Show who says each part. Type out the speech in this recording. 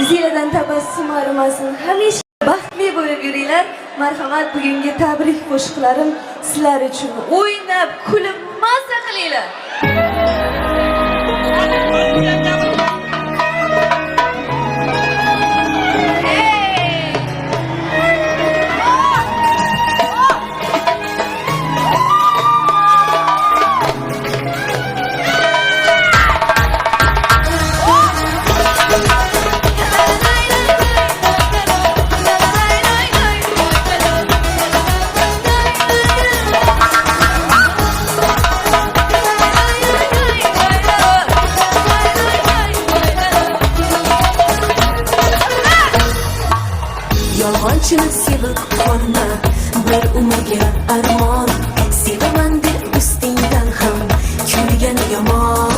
Speaker 1: Yuzingizdan tabassum arimasin. Hamisha baxtli bo'lib yuringlar. Marhamat, bugungi tabrik qo'shiqlarim sizlar uchun. O'ynab, kulib, mazza qilinglar.
Speaker 2: Yolg'onchini sevib qolma, bir umrga armon. Sevaman deb ustingdan ham kulgan yomon.